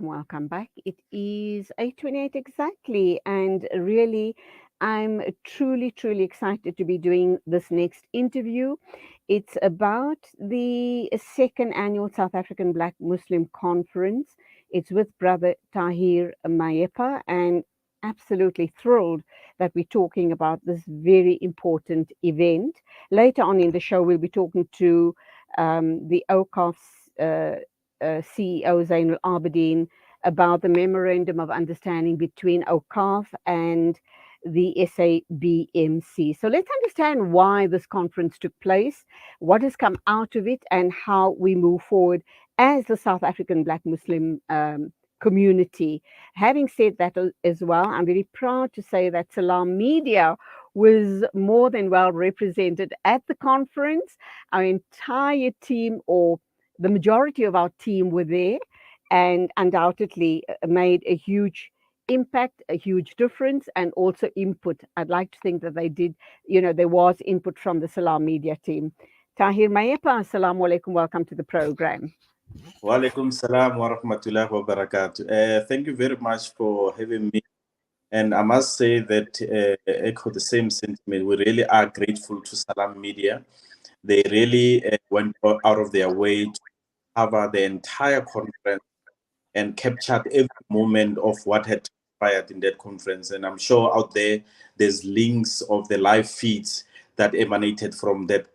welcome back. It is 8:28 exactly, and really, I'm truly excited to be doing this next interview. It's about the second annual South African Black Muslim Conference. It's with Brother Tahir Maepa, and absolutely thrilled that we're talking about this very important event. Later on in the show, we'll be talking to the OCOF's CEO Zainul Abidine about the memorandum of understanding between OCAF and the SABMC. So let's understand why this conference took place, what has come out of it, and how we move forward as the South African Black Muslim community. Having said that as well, I'm very proud to say that Salam Media was more than well represented at the conference. Our entire team, or the majority of our team, were there and undoubtedly made a huge impact, a huge difference, and also input. I'd like to think that they did, there was input from the Salam Media team. Tahir Maepa, assalamu alaikum, welcome to the program. Wa alaikum salam wa rahmatullahi wa barakatuh. Thank you very much for having me. And I must say that echo the same sentiment. We really are grateful to Salam Media. They really went out of their way to cover the entire conference and captured every moment of what had transpired in that conference. And I'm sure out there's links of the live feeds that emanated from that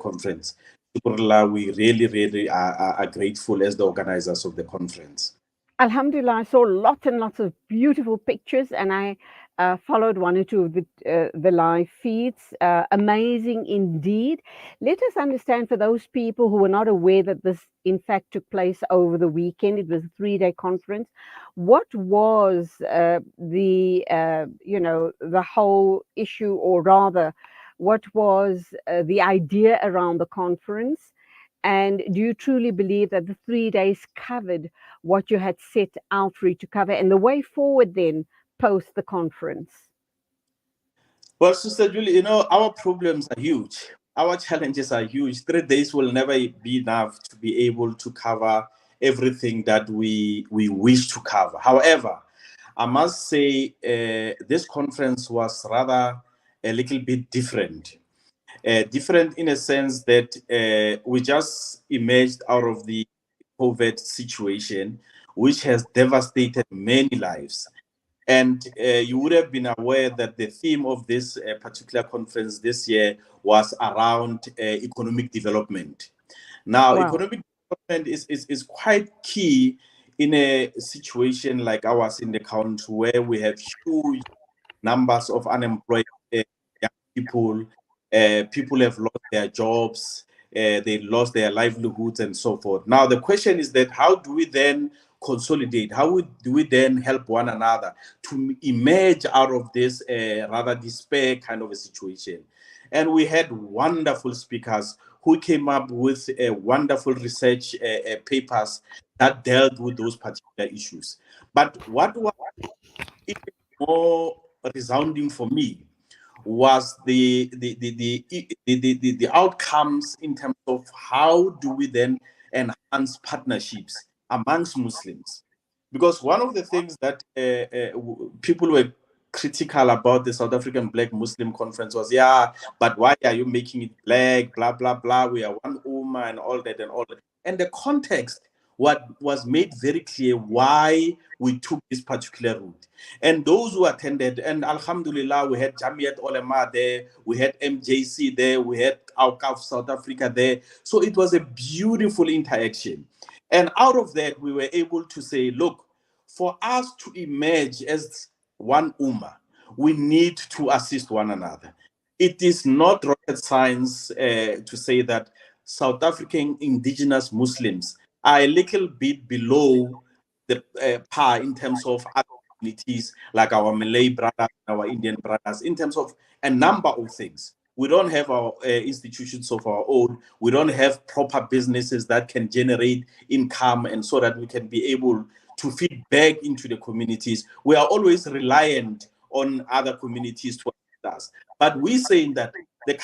conference. We really are grateful as the organizers of the conference. Alhamdulillah, I saw lots and lots of beautiful pictures, and I followed one or two of the live feeds. Amazing indeed. Let us understand, for those people who were not aware that this in fact took place over the weekend, it was a 3-day conference. What was the whole issue, or rather, what was the idea around the conference? And do you truly believe that the 3 days covered what you had set out for it to cover, and the way forward then post the conference? Well, Sister Julie, our problems are huge. Our challenges are huge. 3 days will never be enough to be able to cover everything that we wish to cover. However, I must say this conference was rather a little bit different. Different in a sense that we just emerged out of the COVID situation, which has devastated many lives. And you would have been aware that the theme of this particular conference this year was around economic development. Now, Wow. economic development is quite key in a situation like ours in the country, where we have huge numbers of unemployed young people. People have lost their jobs, they lost their livelihoods, and so forth. Now, the question is that how do we then consolidate? How do we then help one another to emerge out of this rather despair kind of a situation? And we had wonderful speakers who came up with wonderful research papers that dealt with those particular issues. But what was even more resounding for me was the outcomes in terms of how do we then enhance partnerships amongst Muslims. Because one of the things that people were critical about the South African Black Muslim Conference was, but why are you making it black, blah, blah, blah, we are one ummah and all that and all that. And the context, what was made very clear why we took this particular route. And those who attended, and Alhamdulillah, we had Jamiat Ulema there, we had MJC there, we had Awqaf South Africa there. So it was a beautiful interaction. And out of that, we were able to say, look, for us to emerge as one ummah, we need to assist one another. It is not rocket science to say that South African indigenous Muslims are a little bit below the par in terms of other communities like our Malay brothers, our Indian brothers, in terms of a number of things. We don't have our institutions of our own. We don't have proper businesses that can generate income, and so that we can be able to feed back into the communities. We are always reliant on other communities to assist us. But we're saying that the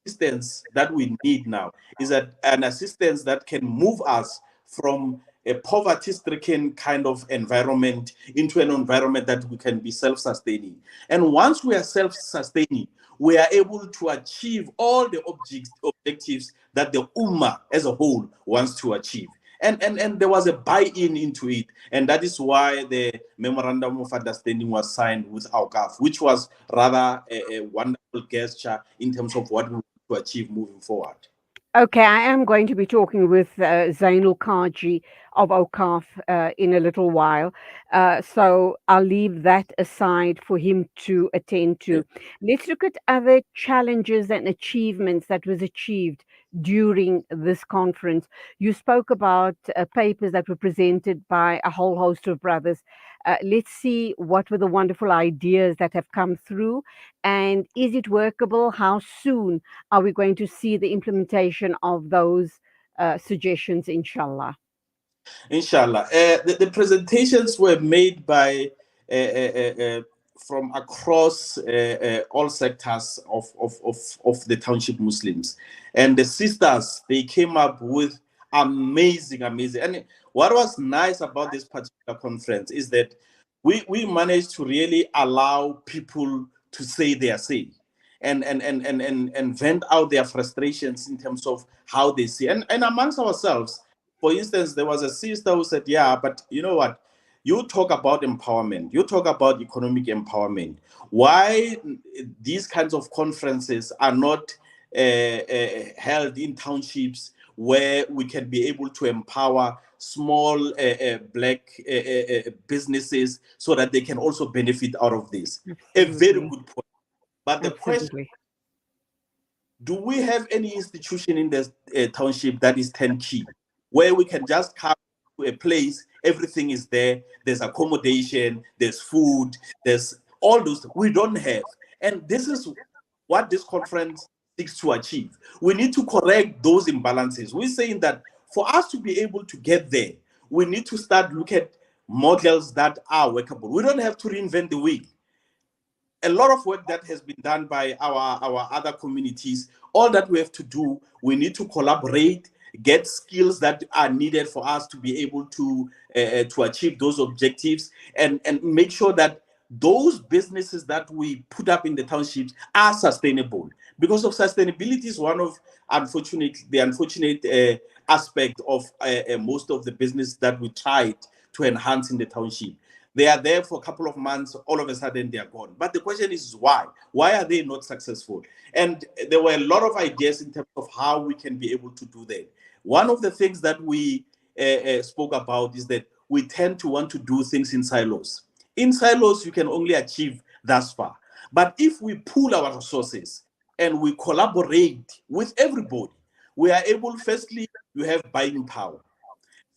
assistance that we need now is an assistance that can move us from a poverty-stricken kind of environment into an environment that we can be self-sustaining. And once we are self-sustaining, we are able to achieve all the objectives that the Ummah as a whole wants to achieve. And there was a buy-in into it. And that is why the Memorandum of Understanding was signed with AUCAF, which was rather a wonderful gesture in terms of what we want to achieve moving forward. Okay, I am going to be talking with Zainul Kaji of OCAF in a little while. So I'll leave that aside for him to attend to. Let's look at other challenges and achievements that was achieved during this conference. You spoke about papers that were presented by a whole host of brothers. Let's see what were the wonderful ideas that have come through, and is it workable? How soon are we going to see the implementation of those suggestions, inshallah? Inshallah. The presentations were made by from across all sectors of the township Muslims. And the sisters, they came up with amazing. And what was nice about this particular conference is that we managed to really allow people to say their say and vent out their frustrations in terms of how they see. And amongst ourselves, for instance, there was a sister who said, yeah, but you know what? You talk about empowerment. You talk about economic empowerment. Why these kinds of conferences are not held in townships where we can be able to empower small black businesses so that they can also benefit out of this? A very good point. But the question, do we have any institution in the township that is turnkey, where we can just come to a place, everything is there, there's accommodation, there's food, there's all those? We don't have. And this is what this conference seeks to achieve. We need to correct those imbalances. We're saying that for us to be able to get there, we need to start looking at models that are workable. We don't have to reinvent the wheel. A lot of work that has been done by our other communities. All that we have to do, we need to collaborate, get skills that are needed for us to be able to achieve those objectives, and make sure that those businesses that we put up in the townships are sustainable. Because of sustainability is one of the unfortunate aspect of most of the business that we tried to enhance in the township. They are there for a couple of months, all of a sudden they are gone. But the question is why? Why are they not successful? And there were a lot of ideas in terms of how we can be able to do that. One of the things that we spoke about is that we tend to want to do things in silos. In silos, you can only achieve thus far. But if we pool our resources and we collaborate with everybody, we are able, firstly, you have buying power.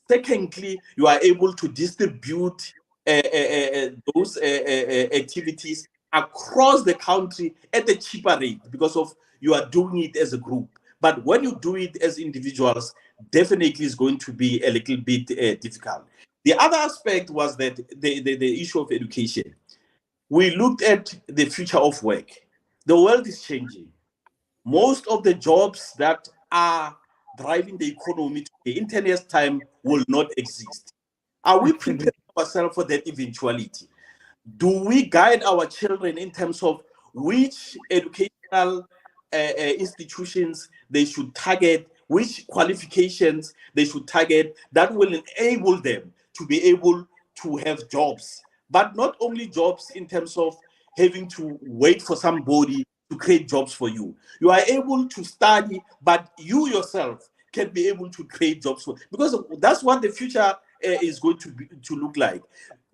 Secondly, you are able to distribute those activities across the country at a cheaper rate because of you are doing it as a group. But when you do it as individuals, definitely is going to be a little bit difficult. The other aspect was that the issue of education. We looked at the future of work. The world is changing. Most of the jobs that are driving the economy today in 10 years' time will not exist. Are we preparing ourselves for that eventuality? Do we guide our children in terms of which educational institutions they should target, which qualifications they should target that will enable them to be able to have jobs? But not only jobs in terms of having to wait for somebody to create jobs for you. You are able to study, but you yourself can be able to create jobs for, because that's what the future is going to look like.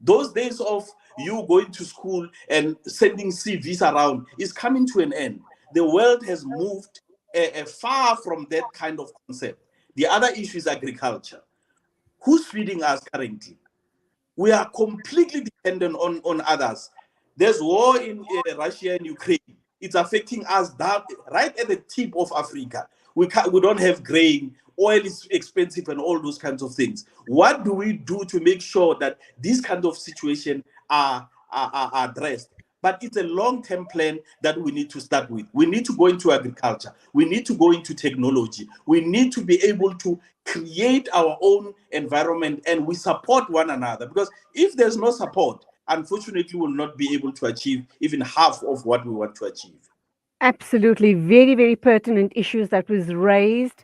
Those days of you going to school and sending CVs around is coming to an end. The world has moved far from that kind of concept. The other issue is agriculture. Who's feeding us currently? We are completely dependent on others. There's war in Russia and Ukraine. It's affecting us down, right at the tip of Africa. We don't have grain. Oil is expensive and all those kinds of things. What do we do to make sure that these kinds of situations are addressed? but it's a long-term plan that we need to start with. We need to go into agriculture. We need to go into technology. We need to be able to create our own environment, and we support one another. Because if there's no support, unfortunately, we'll not be able to achieve even half of what we want to achieve. Absolutely, very, very pertinent issues that was raised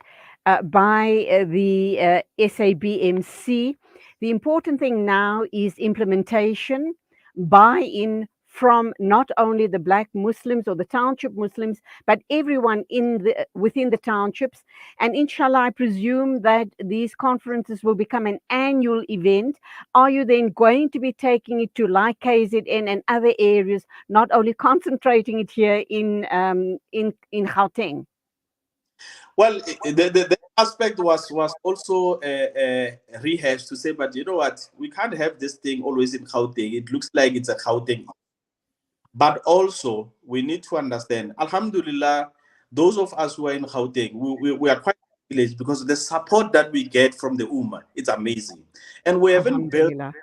by the SABMC. The important thing now is implementation, buy-in from not only the Black Muslims or the township Muslims, but everyone in the within the townships. And inshallah, I presume that these conferences will become an annual event. Are you then going to be taking it to like KZN and other areas, not only concentrating it here in Gauteng? Well, the aspect was also rehashed to say, but you know what? We can't have this thing always in Gauteng. It looks like it's a Gauteng. But also, we need to understand, Alhamdulillah, those of us who are in Gauteng, we are quite privileged because the support that we get from the Ummah, it's amazing. And we haven't built Alhamdulillah.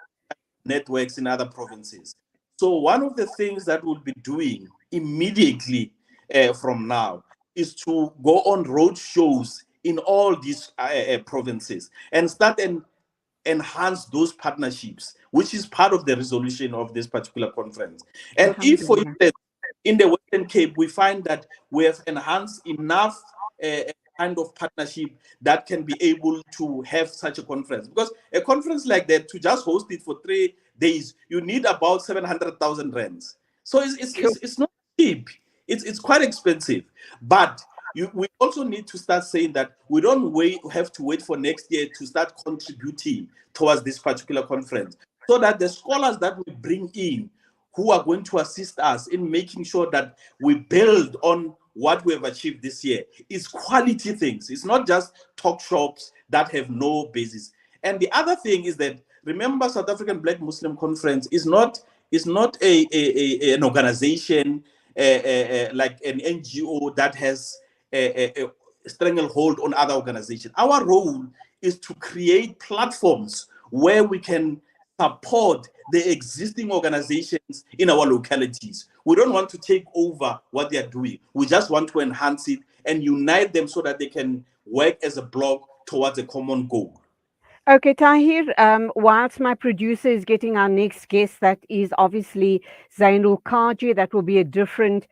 networks in other provinces. So one of the things that we'll be doing immediately from now is to go on road shows in all these provinces and start and enhance those partnerships, which is part of the resolution of this particular conference. And if, for Alhamdulillah. instance, in the Western Cape, we find that we have enhanced enough kind of partnership that can be able to have such a conference. Because a conference like that, to just host it for 3 days, you need about 700,000 rands. So Sure. it's not cheap. It's quite expensive. But we also need to start saying that we don't have to wait for next year to start contributing towards this particular conference, so that the scholars that we bring in who are going to assist us in making sure that we build on what we have achieved this year is quality things. It's not just talk shops that have no basis. And the other thing is that, remember, South African Black Muslim Conference is not an organization like an NGO that has a stranglehold on other organizations. Our role is to create platforms where we can support the existing organizations in our localities. We don't want to take over what they are doing. We just want to enhance it and unite them so that they can work as a block towards a common goal. Okay, Tahir, whilst my producer is getting our next guest, that is obviously Zainul Kaji, that will be a different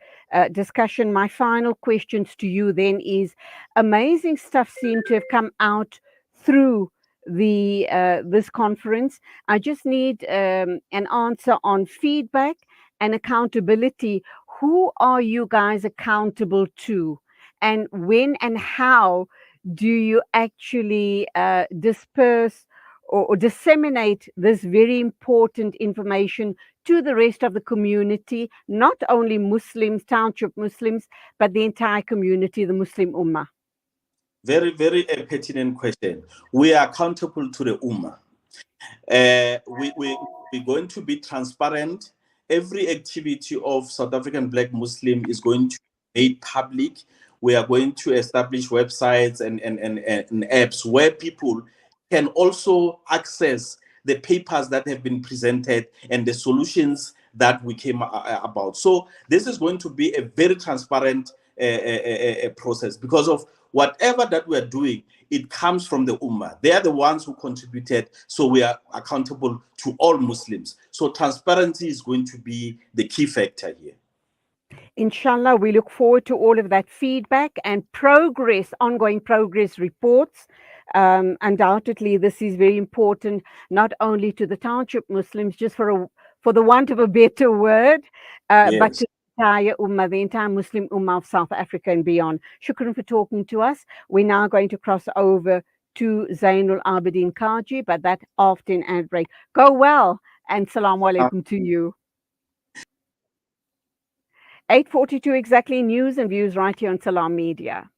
discussion. My final questions to you then is, amazing stuff seemed to have come out through the this conference. I just need an answer on feedback and accountability. Who are you guys accountable to? And when and how do you actually disperse or disseminate this very important information to the rest of the community, not only Muslims, township Muslims, but the entire community, the Muslim Ummah? Very, very pertinent question. We are accountable to the Ummah. We're going to be transparent. Every activity of South African Black Muslim is going to be made public. We are going to establish websites and apps where people can also access the papers that have been presented and the solutions that we came about. So this is going to be a very transparent process, because of whatever that we're doing, it comes from the Ummah. They are the ones who contributed, so we are accountable to all Muslims. So transparency is going to be the key factor here. Inshallah, we look forward to all of that feedback and progress, ongoing progress reports. Undoubtedly, this is very important, not only to the township Muslims, just for the want of a better word, but Yes. to the entire Ummah, the entire Muslim Ummah of South Africa and beyond. Shukran for talking to us. We're now going to cross over to Zainul Abidin Kaji, but that after an ad break. Go well, and salaam alaikum to you. 8:42 exactly, news and views right here on Salam Media.